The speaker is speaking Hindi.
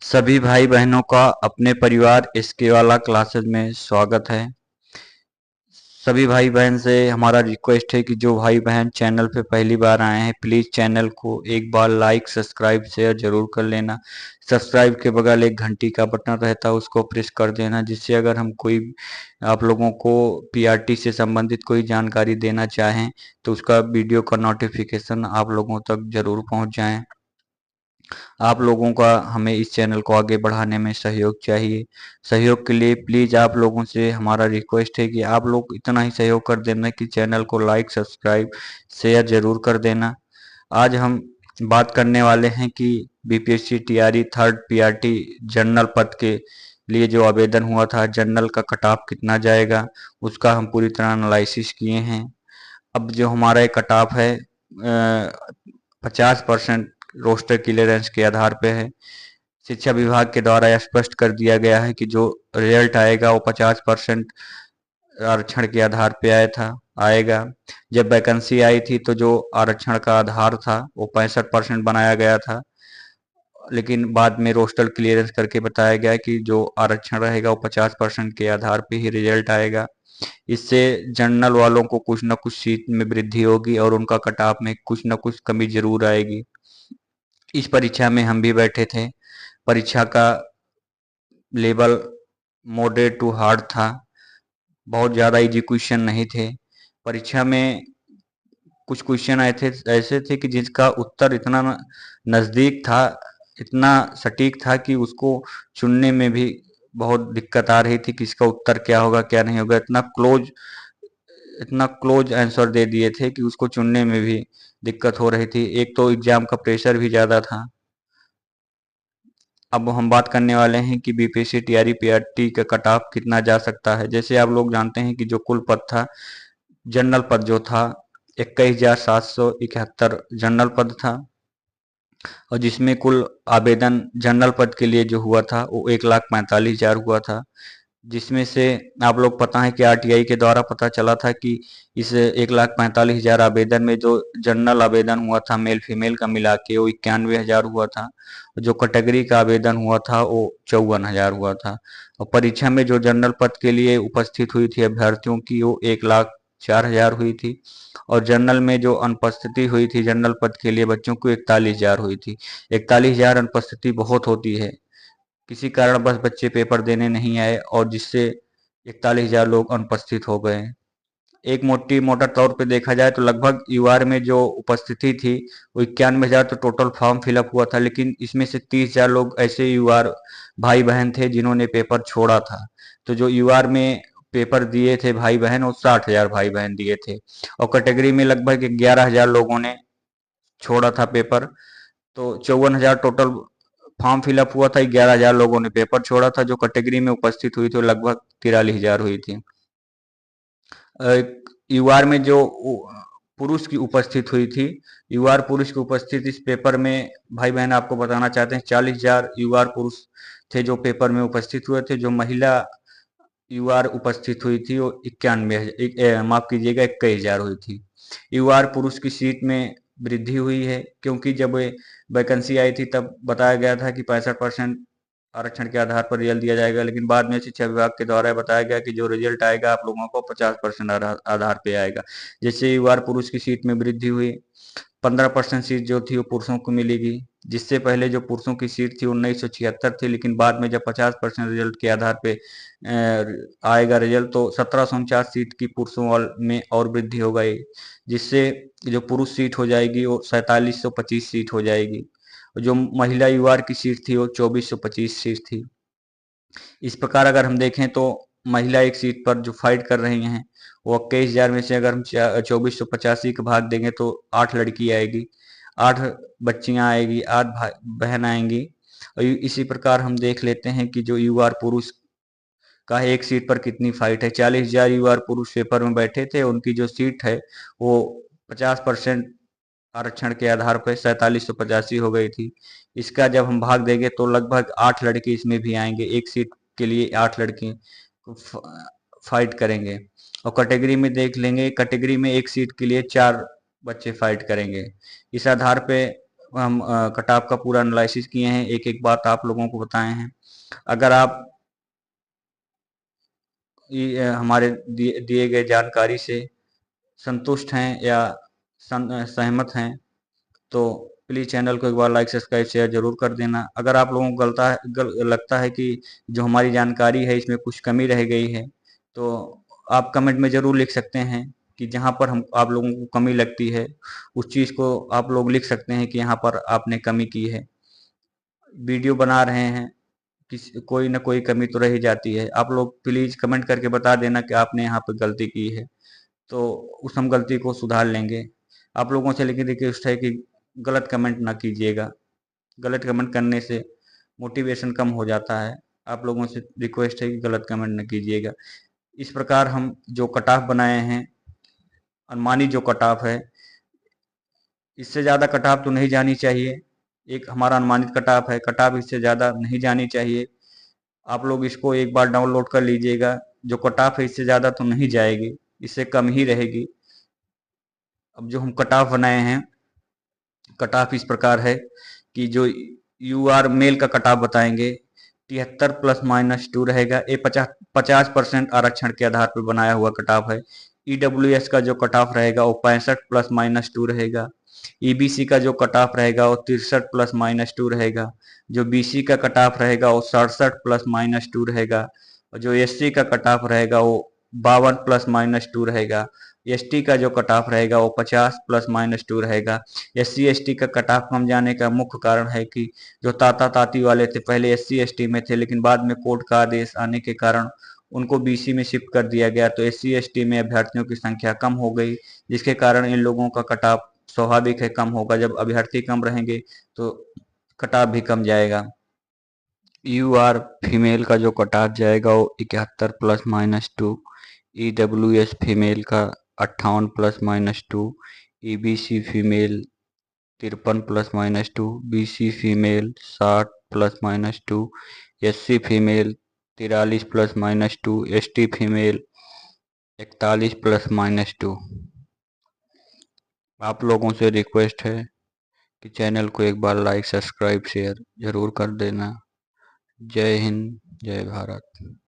सभी भाई बहनों का अपने परिवार एसके वाला क्लासेस में स्वागत है। सभी भाई बहन से हमारा रिक्वेस्ट है कि जो भाई बहन चैनल पे पहली बार आए हैं प्लीज़ चैनल को एक बार लाइक सब्सक्राइब शेयर जरूर कर लेना। सब्सक्राइब के बगल एक घंटी का बटन रहता है उसको प्रेस कर देना, जिससे अगर हम कोई आप लोगों को पीआरटी से संबंधित कोई जानकारी देना चाहें तो उसका वीडियो का नोटिफिकेशन आप लोगों तक जरूर पहुंच जाए। आप लोगों का हमें इस चैनल को आगे बढ़ाने में सहयोग चाहिए। सहयोग के लिए प्लीज़ आप लोगों से हमारा रिक्वेस्ट है कि आप लोग इतना ही सहयोग कर देना कि चैनल को लाइक सब्सक्राइब शेयर ज़रूर कर देना। आज हम बात करने वाले हैं कि BPSC TRE third PRT general पद के लिए जो आवेदन हुआ था, जनरल का कट ऑफ कितना जाएगा उसका हम पूरी तरह एनालिसिस किए हैं। अब जो हमारा ये कट ऑफ है 50% रोस्टर क्लियरेंस के आधार पे है। शिक्षा विभाग के द्वारा स्पष्ट कर दिया गया है कि जो रिजल्ट आएगा वो 50% आरक्षण के आधार पे आएगा। जब वैकेंसी आई थी तो जो आरक्षण का आधार था वो 65% बनाया गया था, लेकिन बाद में रोस्टर क्लियरेंस करके बताया गया कि जो आरक्षण रहेगा वो 50% के आधार पे ही रिजल्ट आएगा। इससे जनरल वालों को कुछ न कुछ सीट में वृद्धि होगी और उनका कट ऑफ में कुछ न कुछ कमी जरूर आएगी। इस परीक्षा में हम भी बैठे थे। परीक्षा का लेवल मॉडरेट टू हार्ड था, बहुत ज़्यादा इजी क्वेश्चन नहीं थे। परीक्षा में कुछ क्वेश्चन आए थे ऐसे थे कि जिसका उत्तर इतना नज़दीक था, इतना सटीक था कि उसको चुनने में भी बहुत दिक्कत आ रही थी कि इसका उत्तर क्या होगा क्या नहीं होगा। इतना क्लोज आंसर दे दिए थे कि उसको चुनने में भी दिक्कत हो रही थी। एक तो एग्जाम का प्रेशर भी ज़्यादा था। अब हम बात करने वाले हैं कि बीपीएससी टीआरई पीआरटी का कट ऑफ कितना जा सकता है। जैसे आप लोग जानते हैं कि जो कुल पद था, जनरल पद जो था 21,771 जनरल पद था, और जिसमें कुल आवेदन जनरल पद के लिए जो हुआ था वो 1,45,000 हुआ था। जिसमें से आप लोग पता है कि आरटीआई के द्वारा पता चला था कि इस 1,45,000 आवेदन में जो जनरल आवेदन हुआ था मेल फीमेल का मिला के वो 91,000 हुआ था। जो कैटेगरी का आवेदन हुआ था वो 54,000 हुआ था। और परीक्षा में जो जनरल पद के लिए उपस्थित हुई थी अभ्यर्थियों की वो 1,04,000 हुई थी। और जनरल में जो अनुपस्थिति हुई थी जनरल पद के लिए बच्चों को 41,000 हुई थी। 41,000 अनुपस्थिति बहुत होती है। किसी कारण बस बच्चे पेपर देने नहीं आए और जिससे 41,000 लोग अनुपस्थित हो गए। एक मोटा तौर पे देखा जाए तो लगभग यूआर में जो उपस्थिति थी वो 91,000 तो टोटल फॉर्म फिलअप हुआ था, लेकिन इसमें से 30,000 लोग ऐसे यूआर भाई बहन थे जिन्होंने पेपर छोड़ा था। तो जो यूआर में पेपर दिए थे भाई बहन वो 60,000 भाई बहन दिए थे। और कैटेगरी में लगभग 11,000 लोगों ने छोड़ा था पेपर। तो 54,000 टोटल फॉर्म फिलअप हुआ था, 11,000 लोगों ने पेपर छोड़ा था। जो कैटेगरी में उपस्थित हुई थी वो लगभग 43,000 हुई थी। यूआर में जो पुरुष की उपस्थित हुई थी, यूआर पुरुष की उपस्थित इस पेपर में भाई बहन आपको बताना चाहते हैं 40,000 यूआर पुरुष थे जो पेपर में उपस्थित हुए थे। जो महिला यूआर उपस्थित हुई थी वो 91, माफ कीजिएगा 21,000 हुई थी। यूआर पुरुष की सीट में वृद्धि हुई है, क्योंकि जब वैकेंसी आई थी तब बताया गया था कि 65% आरक्षण के आधार पर रिजल्ट दिया जाएगा, लेकिन बाद में शिक्षा विभाग के द्वारा बताया गया कि जो रिजल्ट आएगा आप लोगों को 50% आधार पे आएगा। जैसे यूआर पुरुष की सीट में वृद्धि हुई, 15% सीट जो थी वो पुरुषों को मिलेगी। जिससे पहले जो पुरुषों की सीट थी 1976 थी, लेकिन बाद में जब 50% रिजल्ट के आधार पे आएगा रिजल्ट तो 1749 सीट की पुरुषों में और वृद्धि हो गई, जिससे जो पुरुष सीट हो जाएगी वो 4725 सीट हो जाएगी। जो महिला यूआर की सीट थी वो 2425 सीट थी। इस प्रकार अगर हम देखें तो महिला एक सीट पर जो फाइट कर रही हैं वो 21,000 में से अगर हम 2485 का भाग देंगे तो 8 लड़की आएगी, 8 बच्चियां आएगी, 8 बहन आएंगी। और इसी प्रकार हम देख लेते हैं कि जो यूआर पुरुष का है एक सीट पर कितनी फाइट है। 40,000 यूआर पुरुष पेपर में बैठे थे, उनकी जो सीट है वो 50% आरक्षण के आधार पर 4785 हो गई थी। इसका जब हम भाग देंगे तो लगभग 8 लड़के इसमें भी आएंगे, एक सीट के लिए 8 लड़के फाइट करेंगे। और कैटेगरी में देख लेंगे, कैटेगरी में एक सीट के लिए 4 बच्चे फाइट करेंगे। इस आधार पे हम कट ऑफ का पूरा एनालिसिस किए हैं, एक एक बात आप लोगों को बताए हैं। अगर आप हमारे दिए गए जानकारी से संतुष्ट हैं या सहमत हैं तो प्लीज़ चैनल को एक बार लाइक सब्सक्राइब शेयर जरूर कर देना। अगर आप लोगों को लगता है कि जो हमारी जानकारी है इसमें कुछ कमी रह गई है तो आप कमेंट में ज़रूर लिख सकते हैं कि जहाँ पर हम आप लोगों को कमी लगती है उस चीज़ को आप लोग लिख सकते हैं कि यहाँ पर आपने कमी की है। वीडियो बना रहे हैं, कोई ना कोई कमी तो रह ही जाती है। आप लोग प्लीज़ कमेंट करके बता देना कि आपने यहाँ पर गलती की है, तो उस हम गलती को सुधार लेंगे। आप लोगों से लेकिन रिक्वेस्ट है कि गलत कमेंट ना कीजिएगा। गलत कमेंट करने से मोटिवेशन कम हो जाता है। आप लोगों से रिक्वेस्ट है कि गलत कमेंट ना कीजिएगा। इस प्रकार हम जो कट ऑफ बनाए हैं, अनुमानित जो कट ऑफ है, इससे ज़्यादा कट ऑफ तो नहीं जानी चाहिए। एक हमारा अनुमानित कट ऑफ है, कट ऑफ इससे ज़्यादा नहीं जानी चाहिए। आप लोग इसको एक बार डाउनलोड कर लीजिएगा। जो कट ऑफ है इससे ज़्यादा तो नहीं जाएगी, इससे कम ही रहेगी। अब जो हम कट ऑफ बनाए हैं, कट ऑफ इस प्रकार है कि जो यूआर मेल का कट ऑफ बताएंगे 73+-2 रहेगा। ये 50% आरक्षण के आधार पर बनाया हुआ कट ऑफ है। ईडब्ल्यूएस का जो कट ऑफ रहेगा वो 65+-2 रहेगा। ईबीसी का जो कट ऑफ रहेगा वो 63+-2 रहेगा। जो बीसी का कट ऑफ रहेगा वो 67+-2 रहेगा। और जो एससी का कट ऑफ रहेगा वो 52+-2 रहेगा। एसटी का जो कट ऑफ रहेगा वो 50+-2 रहेगा। एससी एसटी का कट ऑफ कम जाने का मुख्य कारण है कि जो ताता ताती वाले थे पहले एससी एसटी में थे, लेकिन बाद में कोर्ट का आदेश आने के कारण उनको बीसी में शिफ्ट कर दिया गया, तो एससी एसटी में अभ्यर्थियों की संख्या कम हो गई, जिसके कारण इन लोगों का कट ऑफ स्वाभाविक है कम होगा। जब अभ्यर्थी कम रहेंगे तो कट ऑफ भी कम जाएगा। यूआर फीमेल का जो कट ऑफ जाएगा वो 71+-2, ईडब्ल्यूएस फीमेल का 58+-2, EBC female 53+-2, BC female 60+-2, SC female 43+-2, ST female 41+-2। आप लोगों से रिक्वेस्ट है कि चैनल को एक बार लाइक सब्सक्राइब शेयर जरूर कर देना। जय हिंद, जय भारत।